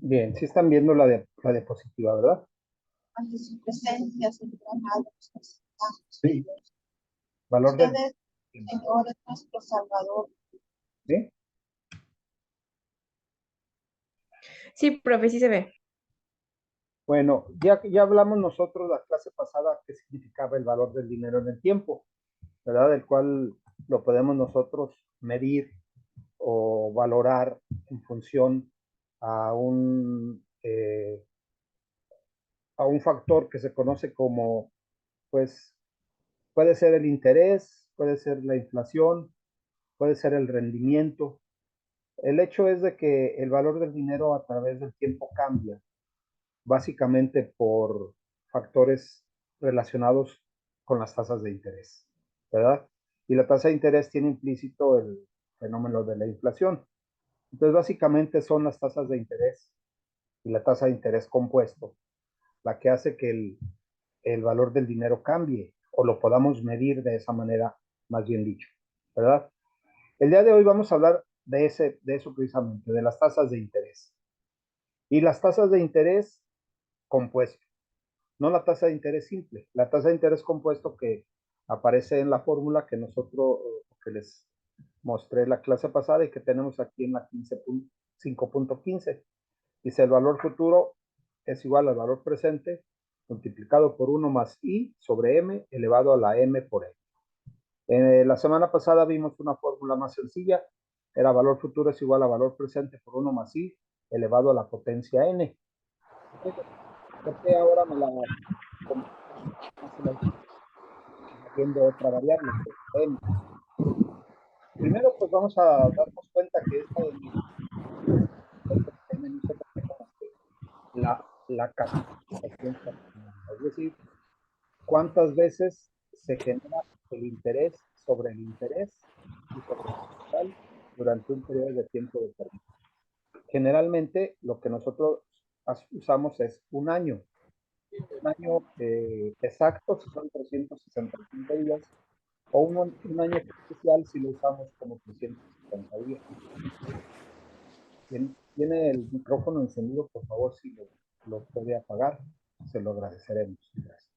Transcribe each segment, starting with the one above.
Bien, sí están viendo la diapositiva, ¿verdad? Ante su presencia, Señor amado, nos presentamos, Sí. Dios. Valor Usted del es, Señor, es nuestro Salvador. ¿sí? Sí, profe, sí se ve. Bueno, ya hablamos nosotros la clase pasada qué significaba el valor del dinero en el tiempo, ¿verdad? El cual lo podemos nosotros medir o valorar en función a a un factor que se conoce como, pues, puede ser el interés, puede ser la inflación, puede ser el rendimiento. El hecho es de que el valor del dinero a través del tiempo cambia, básicamente por factores relacionados con las tasas de interés, ¿verdad? Y la tasa de interés tiene implícito el fenómeno de la inflación. Entonces, básicamente son las tasas de interés y la tasa de interés compuesto la que hace que el valor del dinero cambie o lo podamos medir de esa manera, más bien dicho, ¿verdad? El día de hoy vamos a hablar de eso precisamente, de las tasas de interés. Y las tasas de interés compuesto, no la tasa de interés simple, la tasa de interés compuesto que aparece en la fórmula que nosotros, que les mostré la clase pasada y que tenemos aquí en la 5.15. Dice el valor futuro es igual al valor presente multiplicado por 1 más i sobre m elevado a la m por n. La semana pasada vimos una fórmula más sencilla, era valor futuro es igual a valor presente por 1 más i elevado a la potencia n. ¿Por qué ahora me la viendo otra variable? N. Primero, pues vamos a darnos cuenta que esta la capitalización fraccionaria, es decir, cuántas veces se genera el interés sobre el interés y sobre el capital durante un periodo de tiempo determinado. Generalmente lo que nosotros usamos es un año exacto si son 365 días o un año especial si lo usamos como 360 días. Tiene el micrófono encendido, por favor, si lo puede apagar, se lo agradeceremos. Gracias.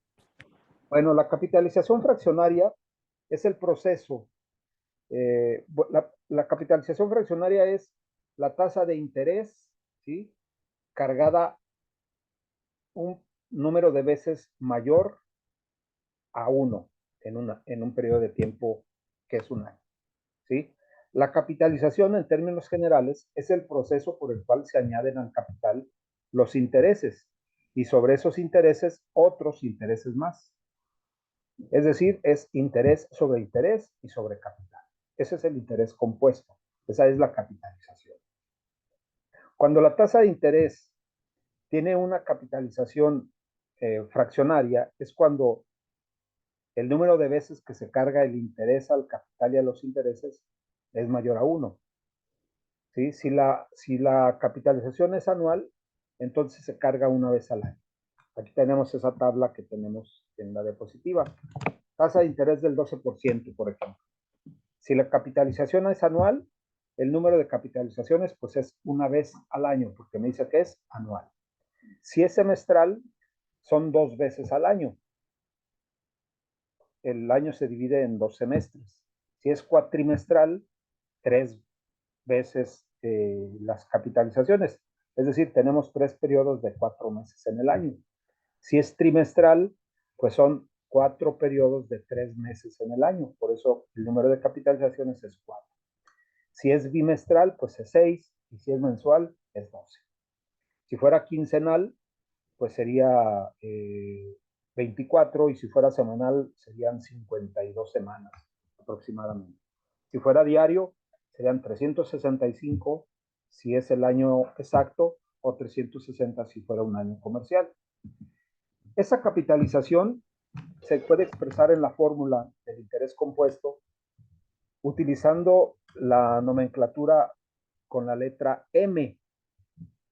Bueno, la capitalización fraccionaria es el proceso. La capitalización fraccionaria es la tasa de interés, ¿sí? Cargada un número de veces mayor a 1 en un periodo de tiempo que es un año, ¿sí? La capitalización, en términos generales, es el proceso por el cual se añaden al capital los intereses y sobre esos intereses otros intereses más. Es decir, es interés y sobre capital. Ese es el interés compuesto. Esa es la capitalización. Cuando la tasa de interés tiene una capitalización fraccionaria, es cuando el número de veces que se carga el interés al capital y a los intereses es mayor a 1. ¿Sí? Si la capitalización es anual, entonces se carga una vez al año. Aquí tenemos esa tabla que tenemos en la diapositiva. Tasa de interés del 12%, por ejemplo. Si la capitalización es anual, el número de capitalizaciones pues es una vez al año, porque me dice que es anual. Si es semestral, son 2 veces al año. El año se divide en 2 semestres. Si es cuatrimestral, 3 veces las capitalizaciones. Es decir, tenemos 3 periodos de 4 meses en el año. Si es trimestral, pues son 4 periodos de 3 meses en el año. Por eso el número de capitalizaciones es 4. Si es bimestral, pues es 6. Y si es mensual, es 12. Si fuera quincenal, pues sería 24. Y si fuera semanal, serían 52 semanas aproximadamente. Si fuera diario, serían 365 si es el año exacto o 360 si fuera un año comercial. Esa capitalización se puede expresar en la fórmula del interés compuesto utilizando la nomenclatura con la letra M.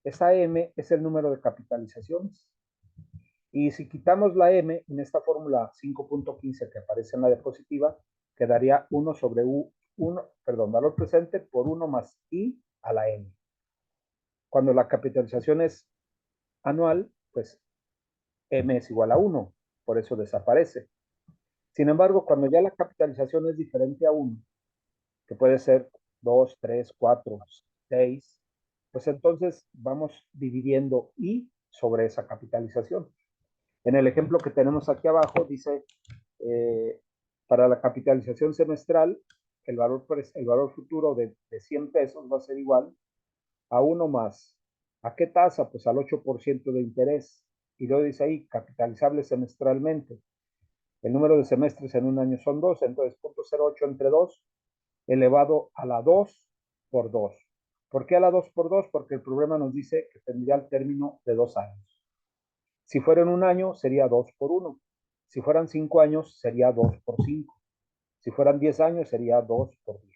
Esa M es el número de capitalizaciones. Y si quitamos la M en esta fórmula 5.15 que aparece en la diapositiva, quedaría 1 sobre valor presente por 1 más I a la M. Cuando la capitalización es anual, pues M es igual a 1, por eso desaparece. Sin embargo, cuando ya la capitalización es diferente a 1, que puede ser 2, 3, 4, 6, pues entonces vamos dividiendo I sobre esa capitalización. En el ejemplo que tenemos aquí abajo dice, para la capitalización semestral, el valor futuro de 100 pesos va a ser igual a 1 más. ¿A qué tasa? Pues al 8% de interés. Y luego dice ahí, capitalizable semestralmente. El número de semestres en un año son 2, entonces 0.08 entre 2 elevado a la 2 por 2. ¿Por qué a la 2 por 2? Porque el problema nos dice que tendría el término de 2 años. Si fuera en un año, sería 2 por 1. Si fueran 5 años, sería 2 por 5. Si fueran 10 años, sería 2 por 10.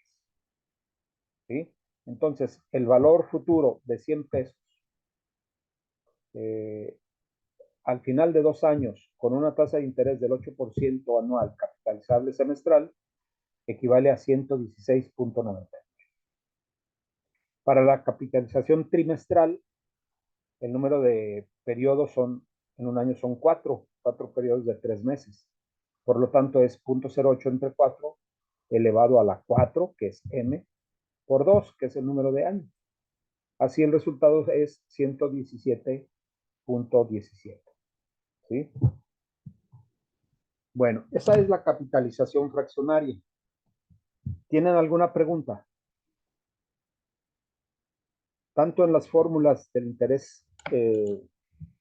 ¿Sí? Entonces, el valor futuro de 100 pesos al final de 2 años, con una tasa de interés del 8% anual capitalizable semestral, equivale a 116.90. Para la capitalización trimestral, el número de periodos en un año son 4 periodos de 3 meses. Por lo tanto, es 0.08 entre 4 elevado a la 4, que es M, por 2, que es el número de años. Así el resultado es 117.17. ¿Sí? Bueno, esa es la capitalización fraccionaria. ¿Tienen alguna pregunta? Tanto en las fórmulas del interés,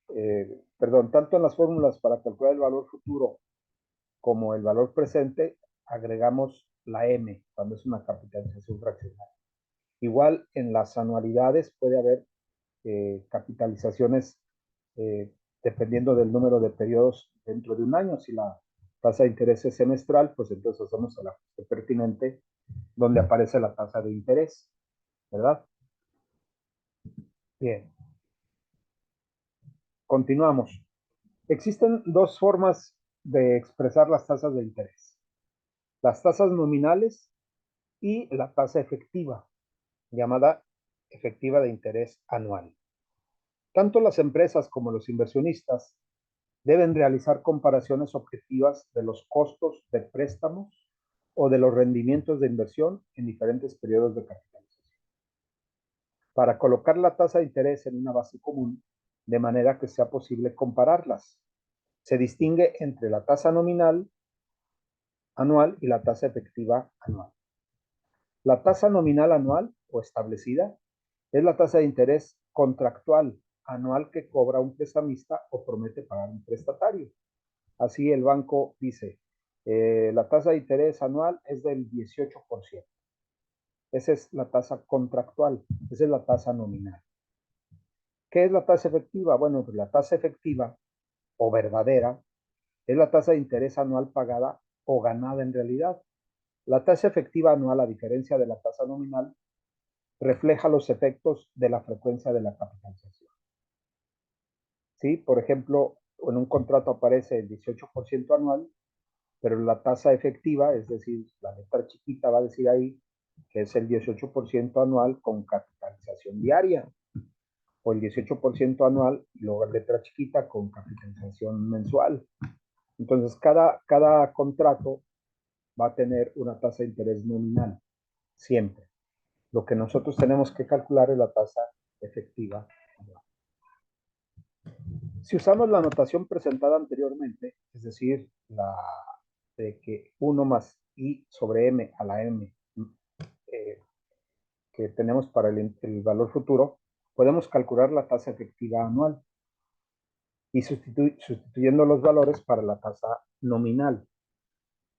tanto en las fórmulas para calcular el valor futuro como el valor presente, agregamos la M cuando es una capitalización fraccionaria. Igual en las anualidades puede haber capitalizaciones dependiendo del número de periodos dentro de un año. Si la tasa de interés es semestral, pues entonces hacemos el ajuste pertinente donde aparece la tasa de interés, ¿verdad? Bien. Continuamos. Existen dos formas de expresar las tasas de interés. Las tasas nominales y la tasa efectiva, llamada efectiva de interés anual. Tanto las empresas como los inversionistas deben realizar comparaciones objetivas de los costos de préstamos o de los rendimientos de inversión en diferentes periodos de capitalización, para colocar la tasa de interés en una base común, de manera que sea posible compararlas. Se distingue entre la tasa nominal anual y la tasa efectiva anual. La tasa nominal anual o establecida es la tasa de interés contractual anual que cobra un prestamista o promete pagar un prestatario. Así el banco dice, la tasa de interés anual es del 18%. Esa es la tasa contractual, esa es la tasa nominal. ¿Qué es la tasa efectiva? Bueno, pues la tasa efectiva o verdadera es la tasa de interés anual pagada o ganada en realidad. La tasa efectiva anual, a diferencia de la tasa nominal, refleja los efectos de la frecuencia de la capitalización. ¿Sí? Por ejemplo, en un contrato aparece el 18% anual, pero la tasa efectiva, es decir, la letra chiquita va a decir ahí que es el 18% anual con capitalización diaria, o el 18% anual y luego la letra chiquita con capitalización mensual. Entonces, cada contrato va a tener una tasa de interés nominal, siempre. Lo que nosotros tenemos que calcular es la tasa efectiva anual. Si usamos la notación presentada anteriormente, es decir, la de que 1 más I sobre M a la M que tenemos para el valor futuro, podemos calcular la tasa efectiva anual y sustituyendo los valores para la tasa nominal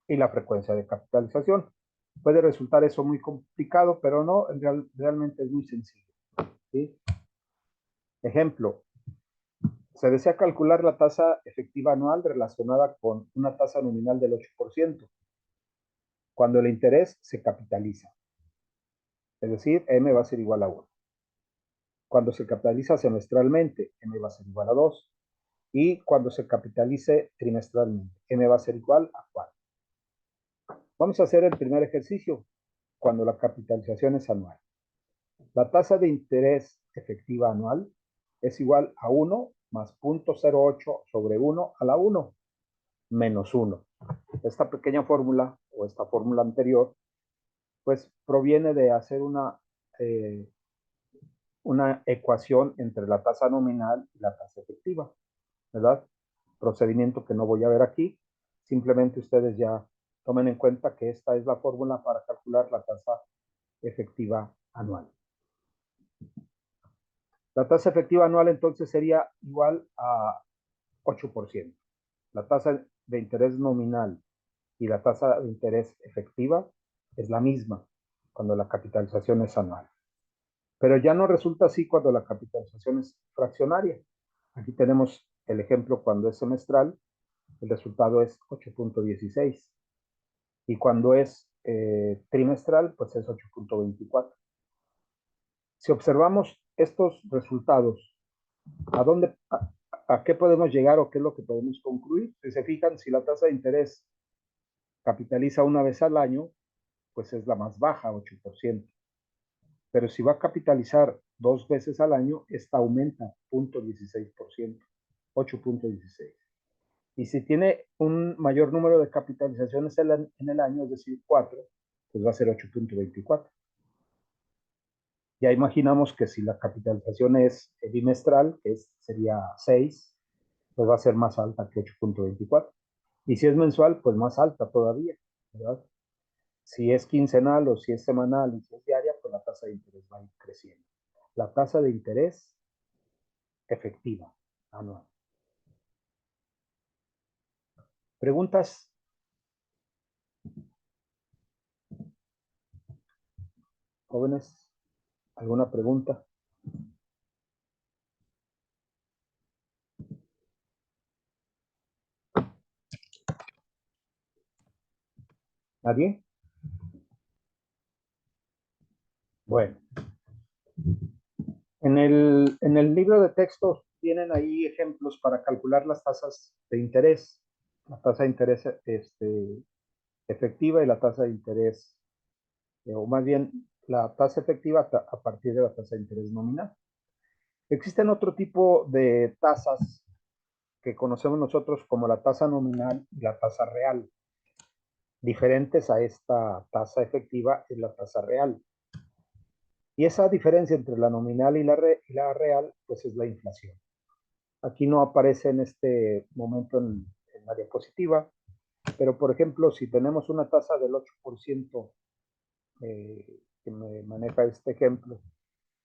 y la frecuencia de capitalización. Puede resultar eso muy complicado, pero no, realmente es muy sencillo. ¿Sí? Ejemplo, se desea calcular la tasa efectiva anual relacionada con una tasa nominal del 8%, cuando el interés se capitaliza. Es decir, M va a ser igual a 1. Cuando se capitaliza semestralmente, M va a ser igual a 2. Y cuando se capitalice trimestralmente, M va a ser igual a 4. Vamos a hacer el primer ejercicio, cuando la capitalización es anual. La tasa de interés efectiva anual es igual a 1 más 0.08 sobre 1 a la 1 menos 1. Esta pequeña fórmula o esta fórmula anterior pues proviene de hacer una ecuación entre la tasa nominal y la tasa efectiva, ¿verdad? Procedimiento que no voy a ver aquí. Simplemente ustedes ya tomen en cuenta que esta es la fórmula para calcular la tasa efectiva anual. La tasa efectiva anual entonces sería igual a 8%. La tasa de interés nominal y la tasa de interés efectiva es la misma cuando la capitalización es anual. Pero ya no resulta así cuando la capitalización es fraccionaria. Aquí tenemos el ejemplo cuando es semestral, el resultado es 8.16. Y cuando es trimestral, pues es 8.24. Si observamos estos resultados, ¿a qué podemos llegar o qué es lo que podemos concluir? Si se fijan, si la tasa de interés capitaliza una vez al año, pues es la más baja, 8%. Pero si va a capitalizar 2 veces al año, esta aumenta 0.16%, 8.16. Y si tiene un mayor número de capitalizaciones en el año, es decir, 4, pues va a ser 8.24. Ya imaginamos que si la capitalización es bimestral, que sería 6, pues va a ser más alta que 8.24. Y si es mensual, pues más alta todavía, ¿verdad? Si es quincenal o si es semanal y si es diaria, pues la tasa de interés va a ir creciendo. La tasa de interés efectiva anual. ¿Preguntas? Jóvenes, ¿alguna pregunta? ¿Nadie? Bueno, en el libro de textos tienen ahí ejemplos para calcular las tasas de interés. La tasa de interés efectiva y la tasa de interés, o más bien la tasa efectiva a partir de la tasa de interés nominal. Existen otro tipo de tasas que conocemos nosotros como la tasa nominal y la tasa real. Diferentes a esta tasa efectiva es la tasa real. Y esa diferencia entre la nominal y la real, pues es la inflación. Aquí no aparece en este momento en la diapositiva, pero por ejemplo, si tenemos una tasa del 8%, que me maneja este ejemplo,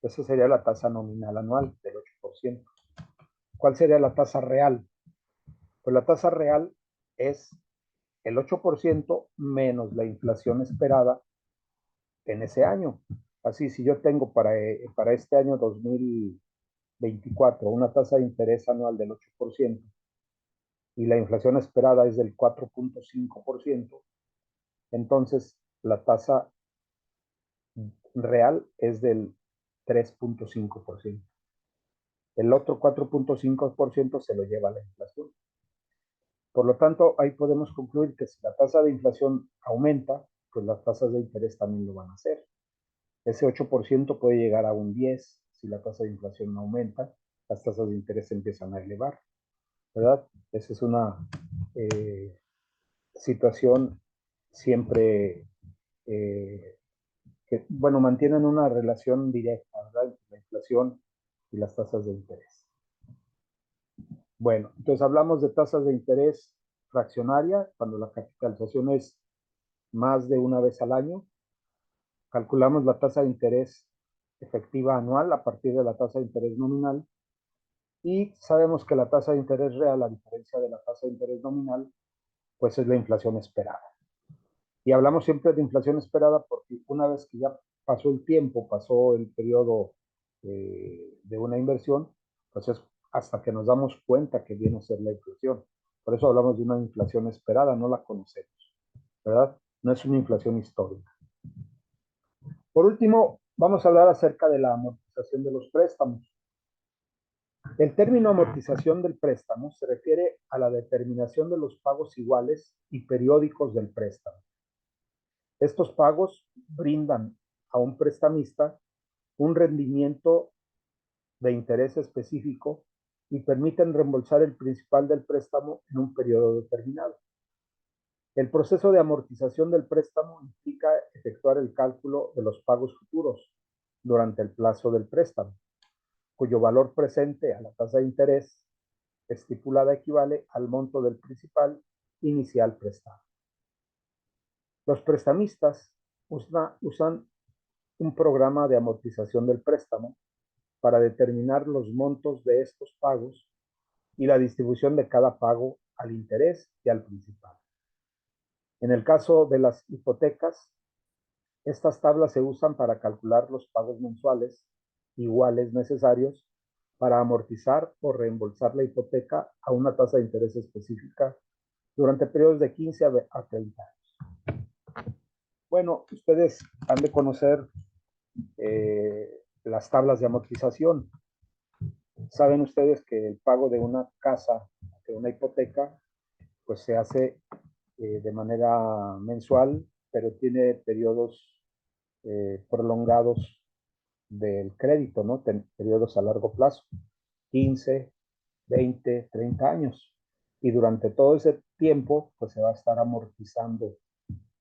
esa sería la tasa nominal anual del 8%. ¿Cuál sería la tasa real? Pues la tasa real es el 8% menos la inflación esperada en ese año. Así, si yo tengo para este año 2024 una tasa de interés anual del 8% y la inflación esperada es del 4.5%, entonces la tasa real es del 3.5%. El otro 4.5% se lo lleva la inflación. Por lo tanto, ahí podemos concluir que si la tasa de inflación aumenta, pues las tasas de interés también lo van a hacer. Ese 8% puede llegar a un 10%. Si la tasa de inflación no aumenta, las tasas de interés se empiezan a elevar, ¿verdad? Esa es una situación siempre que, bueno, mantienen una relación directa, ¿verdad? Entre la inflación y las tasas de interés. Bueno, entonces hablamos de tasas de interés fraccionaria, cuando la capitalización es más de una vez al año. Calculamos la tasa de interés efectiva anual a partir de la tasa de interés nominal y sabemos que la tasa de interés real, a diferencia de la tasa de interés nominal, pues es la inflación esperada. Y hablamos siempre de inflación esperada porque una vez que ya pasó el tiempo, pasó el periodo de una inversión, pues es hasta que nos damos cuenta que viene a ser la inflación. Por eso hablamos de una inflación esperada, no la conocemos, ¿verdad? No es una inflación histórica. Por último, vamos a hablar acerca de la amortización de los préstamos. El término amortización del préstamo se refiere a la determinación de los pagos iguales y periódicos del préstamo. Estos pagos brindan a un prestamista un rendimiento de interés específico y permiten reembolsar el principal del préstamo en un periodo determinado. El proceso de amortización del préstamo implica efectuar el cálculo de los pagos futuros durante el plazo del préstamo, cuyo valor presente a la tasa de interés estipulada equivale al monto del principal inicial prestado. Los prestamistas usan un programa de amortización del préstamo para determinar los montos de estos pagos y la distribución de cada pago al interés y al principal. En el caso de las hipotecas, estas tablas se usan para calcular los pagos mensuales iguales necesarios para amortizar o reembolsar la hipoteca a una tasa de interés específica durante periodos de 15 a 30 años. Bueno, ustedes han de conocer las tablas de amortización. Saben ustedes que el pago de una casa, de una hipoteca, pues se hace de manera mensual, pero tiene periodos prolongados del crédito, ¿no? Periodos a largo plazo, 15, 20, 30 años. Y durante todo ese tiempo, pues se va a estar amortizando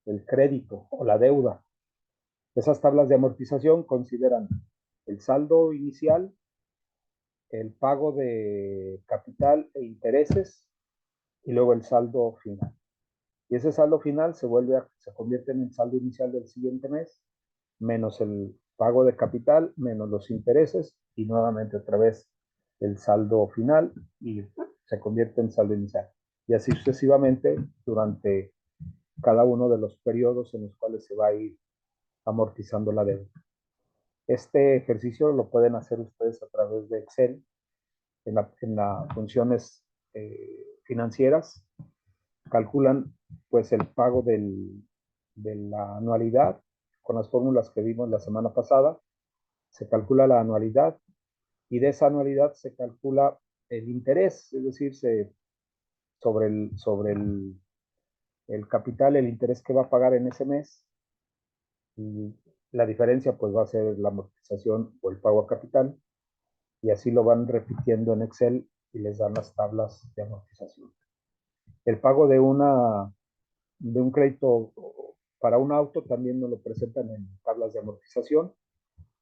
el crédito o la deuda. Esas tablas de amortización consideran el saldo inicial, el pago de capital e intereses y luego el saldo final. Y ese saldo final se convierte en el saldo inicial del siguiente mes, menos el pago de capital, menos los intereses y nuevamente otra vez el saldo final y se convierte en saldo inicial. Y así sucesivamente durante cada uno de los periodos en los cuales se va a ir amortizando la deuda. Este ejercicio lo pueden hacer ustedes a través de Excel en las funciones financieras. Calculan pues el pago de la anualidad con las fórmulas que vimos la semana pasada. Se calcula la anualidad y de esa anualidad se calcula el interés, es decir, sobre el capital, el interés que va a pagar en ese mes. Y la diferencia pues va a ser la amortización o el pago a capital y así lo van repitiendo en Excel y les dan las tablas de amortización. El pago de un crédito para un auto también nos lo presentan en tablas de amortización.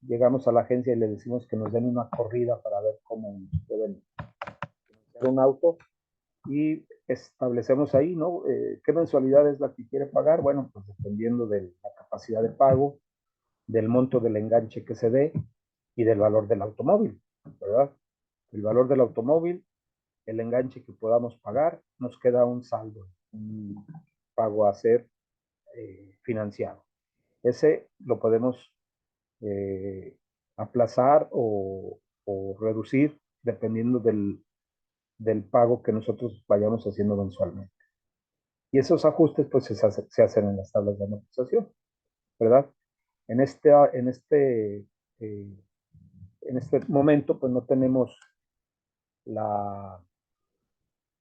Llegamos a la agencia y le decimos que nos den una corrida para ver cómo pueden financiar un auto y establecemos ahí, ¿no? ¿Qué mensualidad es la que quiere pagar? Bueno, pues dependiendo de la capacidad de pago, del monto del enganche que se dé y del valor del automóvil, ¿verdad? El valor del automóvil, el enganche que podamos pagar, nos queda un saldo, un pago a ser financiado. Ese lo podemos aplazar o reducir dependiendo del pago que nosotros vayamos haciendo mensualmente. Y esos ajustes pues se hacen en las tablas de amortización, ¿verdad? En este momento pues no tenemos la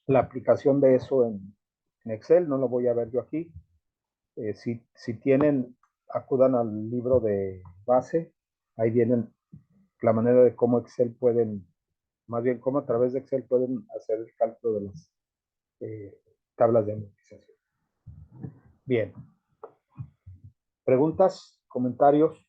aplicación de eso en Excel, no lo voy a ver yo aquí. Si tienen, acudan al libro de base, ahí vienen la manera de cómo Excel pueden, más bien cómo a través de Excel pueden hacer el cálculo de las tablas de amortización. Bien. ¿Preguntas? ¿Comentarios?